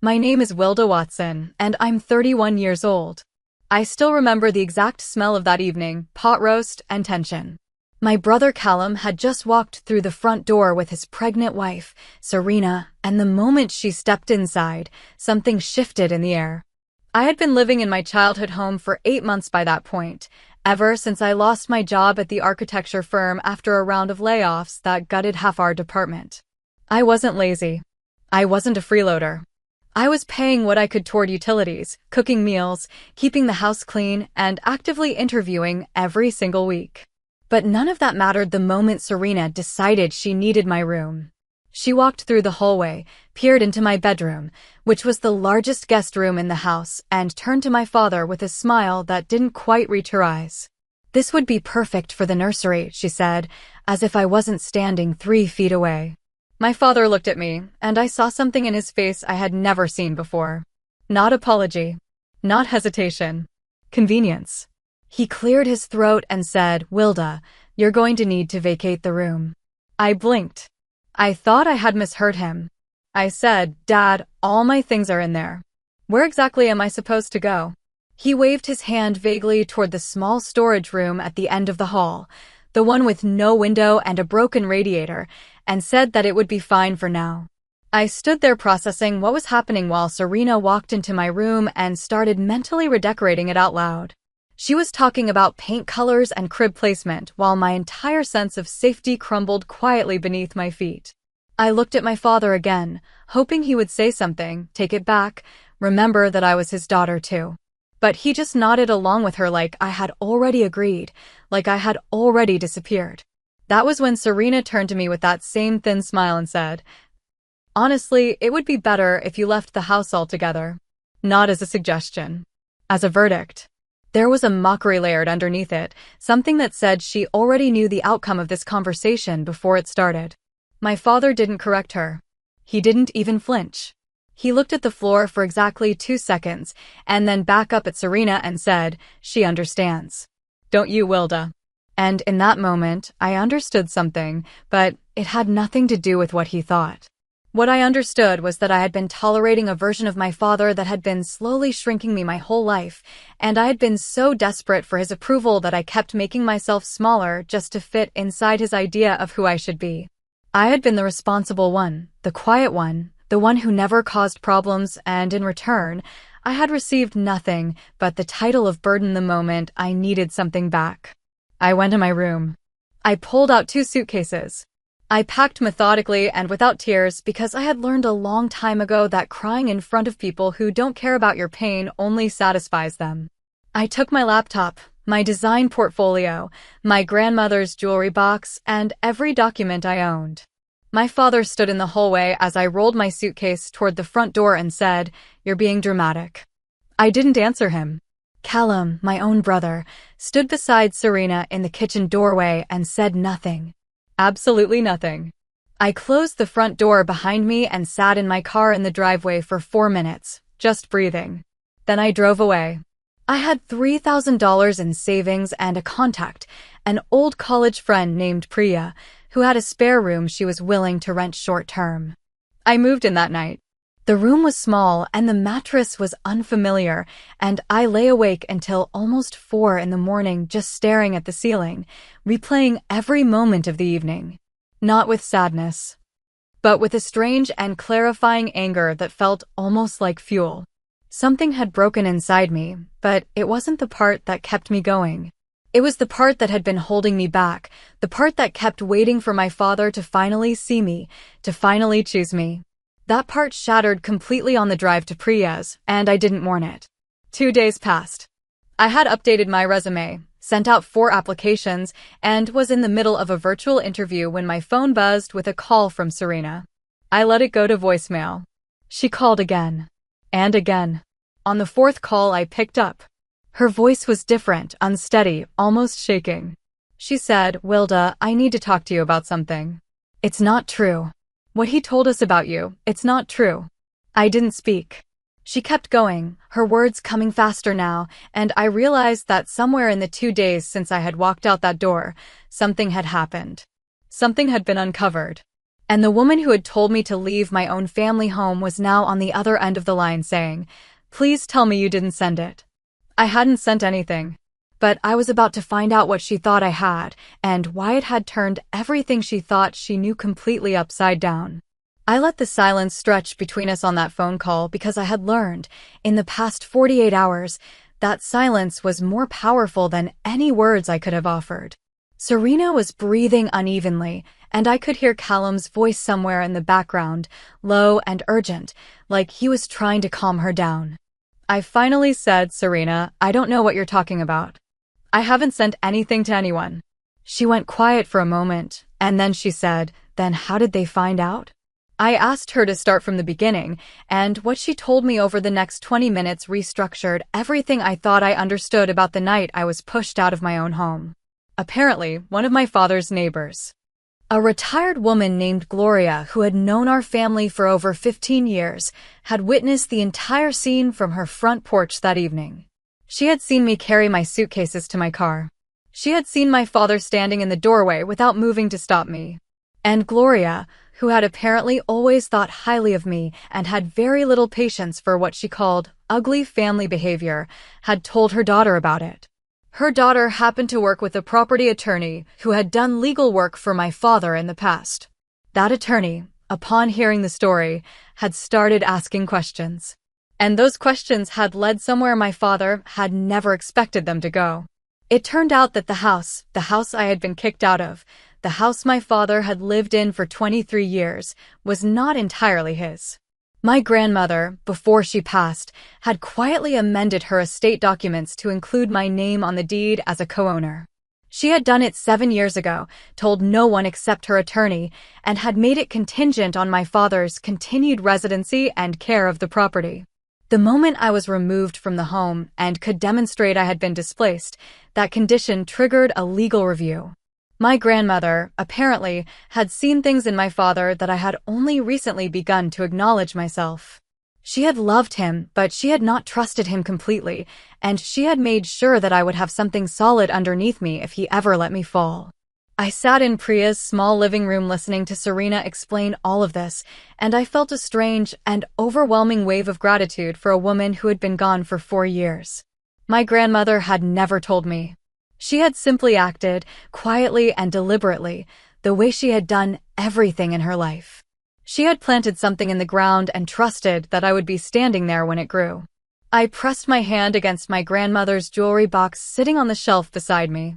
My name is Wilda Watson, and I'm 31 years old. I still remember the exact smell of that evening, pot roast and tension. My brother Callum had just walked through the front door with his pregnant wife, Serena, and the moment she stepped inside, something shifted in the air. I had been living in my childhood home for 8 months by that point, ever since I lost my job at the architecture firm after a round of layoffs that gutted half our department. I wasn't lazy. I wasn't a freeloader. I was paying what I could toward utilities, cooking meals, keeping the house clean, and actively interviewing every single week. But none of that mattered the moment Serena decided she needed my room. She walked through the hallway, peered into my bedroom, which was the largest guest room in the house, and turned to my father with a smile that didn't quite reach her eyes. "This would be perfect for the nursery," she said, as if I wasn't standing 3 feet away. My father looked at me, and I saw something in his face I had never seen before. Not apology. Not hesitation. Convenience. He cleared his throat and said, "Wilda, you're going to need to vacate the room." I blinked. I thought I had misheard him. I said, "Dad, all my things are in there. Where exactly am I supposed to go?" He waved his hand vaguely toward the small storage room at the end of the hall, the one with no window and a broken radiator, and said that it would be fine for now. I stood there processing what was happening while Serena walked into my room and started mentally redecorating it out loud. She was talking about paint colors and crib placement while my entire sense of safety crumbled quietly beneath my feet. I looked at my father again, hoping he would say something, take it back, remember that I was his daughter too. But he just nodded along with her like I had already agreed, like I had already disappeared. That was when Serena turned to me with that same thin smile and said, "Honestly, it would be better if you left the house altogether." Not as a suggestion. As a verdict. There was a mockery layered underneath it, something that said she already knew the outcome of this conversation before it started. My father didn't correct her. He didn't even flinch. He looked at the floor for exactly 2 seconds, and then back up at Serena and said, "She understands. Don't you, Wilda?" And in that moment, I understood something, but it had nothing to do with what he thought. What I understood was that I had been tolerating a version of my father that had been slowly shrinking me my whole life, and I had been so desperate for his approval that I kept making myself smaller just to fit inside his idea of who I should be. I had been the responsible one, the quiet one, the one who never caused problems, and in return, I had received nothing but the title of burden the moment I needed something back. I went to my room. I pulled out 2 suitcases. I packed methodically and without tears because I had learned a long time ago that crying in front of people who don't care about your pain only satisfies them. I took my laptop, my design portfolio, my grandmother's jewelry box, and every document I owned. My father stood in the hallway as I rolled my suitcase toward the front door and said, "You're being dramatic." I didn't answer him. Callum, my own brother, stood beside Serena in the kitchen doorway and said nothing. Absolutely nothing. I closed the front door behind me and sat in my car in the driveway for 4 minutes, just breathing. Then I drove away. I had $3,000 in savings and a contact, an old college friend named Priya, who had a spare room she was willing to rent short-term. I moved in that night. The room was small and the mattress was unfamiliar, and I lay awake until almost 4 in the morning just staring at the ceiling, replaying every moment of the evening. Not with sadness, but with a strange and clarifying anger that felt almost like fuel. Something had broken inside me, but it wasn't the part that kept me going. It was the part that had been holding me back, the part that kept waiting for my father to finally see me, to finally choose me. That part shattered completely on the drive to Priya's, and I didn't mourn it. 2 days passed. I had updated my resume, sent out 4 applications, and was in the middle of a virtual interview when my phone buzzed with a call from Serena. I let it go to voicemail. She called again. And again. On the 4th call, I picked up. Her voice was different, unsteady, almost shaking. She said, "Wilda, I need to talk to you about something. It's not true. What he told us about you, it's not true." I didn't speak. She kept going, her words coming faster now, and I realized that somewhere in the 2 days since I had walked out that door, something had happened. Something had been uncovered. And the woman who had told me to leave my own family home was now on the other end of the line saying, "Please tell me you didn't send it." I hadn't sent anything. But I was about to find out what she thought I had, and why it had turned everything she thought she knew completely upside down. I let the silence stretch between us on that phone call because I had learned, in the past 48 hours, that silence was more powerful than any words I could have offered. Serena was breathing unevenly, and I could hear Callum's voice somewhere in the background, low and urgent, like he was trying to calm her down. I finally said, "Serena, I don't know what you're talking about. I haven't sent anything to anyone." She went quiet for a moment, and then she said, "Then how did they find out?" I asked her to start from the beginning, and what she told me over the next 20 minutes restructured everything I thought I understood about the night I was pushed out of my own home. Apparently, one of my father's neighbors, a retired woman named Gloria who had known our family for over 15 years, had witnessed the entire scene from her front porch that evening. She had seen me carry my suitcases to my car. She had seen my father standing in the doorway without moving to stop me. And Gloria, who had apparently always thought highly of me and had very little patience for what she called ugly family behavior, had told her daughter about it. Her daughter happened to work with a property attorney who had done legal work for my father in the past. That attorney, upon hearing the story, had started asking questions. And those questions had led somewhere my father had never expected them to go. It turned out that the house I had been kicked out of, the house my father had lived in for 23 years, was not entirely his. My grandmother, before she passed, had quietly amended her estate documents to include my name on the deed as a co-owner. She had done it 7 years ago, told no one except her attorney, and had made it contingent on my father's continued residency and care of the property. The moment I was removed from the home and could demonstrate I had been displaced, that condition triggered a legal review. My grandmother, apparently, had seen things in my father that I had only recently begun to acknowledge myself. She had loved him, but she had not trusted him completely, and she had made sure that I would have something solid underneath me if he ever let me fall. I sat in Priya's small living room listening to Serena explain all of this, and I felt a strange and overwhelming wave of gratitude for a woman who had been gone for 4 years. My grandmother had never told me. She had simply acted, quietly and deliberately, the way she had done everything in her life. She had planted something in the ground and trusted that I would be standing there when it grew. I pressed my hand against my grandmother's jewelry box sitting on the shelf beside me,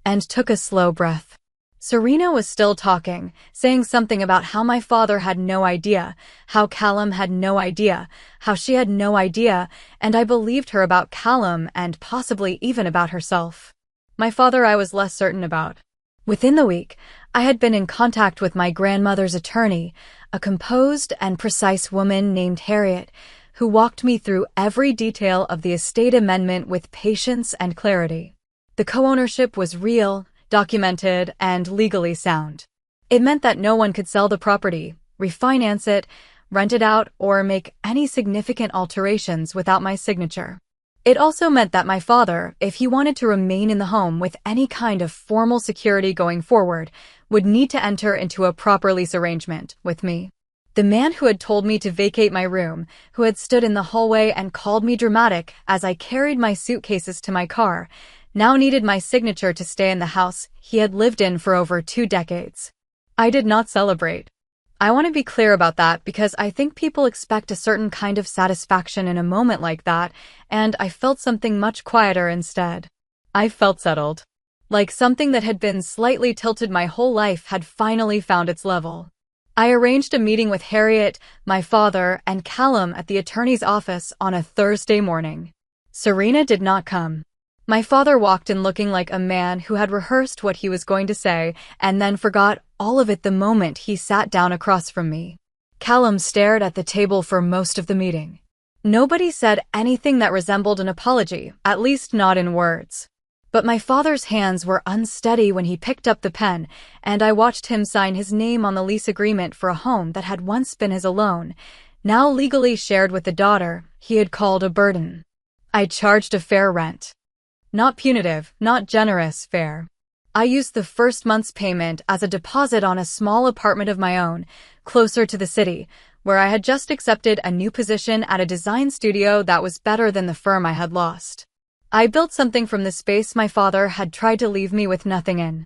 and took a slow breath. Serena was still talking, saying something about how my father had no idea, how Callum had no idea, how she had no idea, and I believed her about Callum and possibly even about herself. My father I was less certain about. Within the week, I had been in contact with my grandmother's attorney, a composed and precise woman named Harriet, who walked me through every detail of the estate amendment with patience and clarity. The co-ownership was real, documented, and legally sound. It meant that no one could sell the property, refinance it, rent it out, or make any significant alterations without my signature. It also meant that my father, if he wanted to remain in the home with any kind of formal security going forward, would need to enter into a proper lease arrangement with me. The man who had told me to vacate my room, who had stood in the hallway and called me dramatic as I carried my suitcases to my car, now needed my signature to stay in the house he had lived in for over 2 decades. I did not celebrate. I want to be clear about that because I think people expect a certain kind of satisfaction in a moment like that, and I felt something much quieter instead. I felt settled. Like something that had been slightly tilted my whole life had finally found its level. I arranged a meeting with Harriet, my father, and Callum at the attorney's office on a Thursday morning. Serena did not come. My father walked in looking like a man who had rehearsed what he was going to say and then forgot all of it the moment he sat down across from me. Callum stared at the table for most of the meeting. Nobody said anything that resembled an apology, at least not in words. But my father's hands were unsteady when he picked up the pen, and I watched him sign his name on the lease agreement for a home that had once been his alone, now legally shared with the daughter he had called a burden. I charged a fair rent. Not punitive, not generous, fair. I used the first month's payment as a deposit on a small apartment of my own, closer to the city, where I had just accepted a new position at a design studio that was better than the firm I had lost. I built something from the space my father had tried to leave me with nothing in.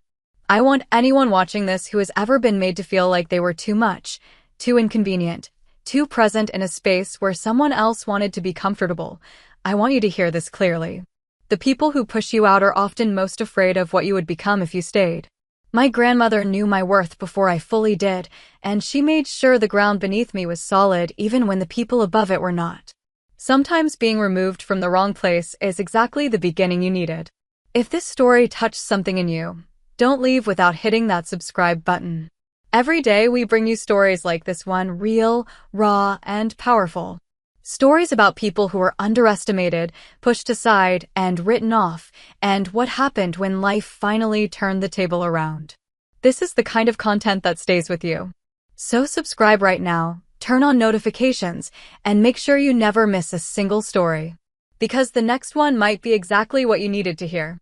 I want anyone watching this who has ever been made to feel like they were too much, too inconvenient, too present in a space where someone else wanted to be comfortable. I want you to hear this clearly. The people who push you out are often most afraid of what you would become if you stayed. My grandmother knew my worth before I fully did, and she made sure the ground beneath me was solid even when the people above it were not. Sometimes being removed from the wrong place is exactly the beginning you needed. If this story touched something in you, don't leave without hitting that subscribe button. Every day we bring you stories like this one, real, raw, and powerful. Stories about people who were underestimated, pushed aside, and written off, and what happened when life finally turned the table around. This is the kind of content that stays with you. So subscribe right now, turn on notifications, and make sure you never miss a single story. Because the next one might be exactly what you needed to hear.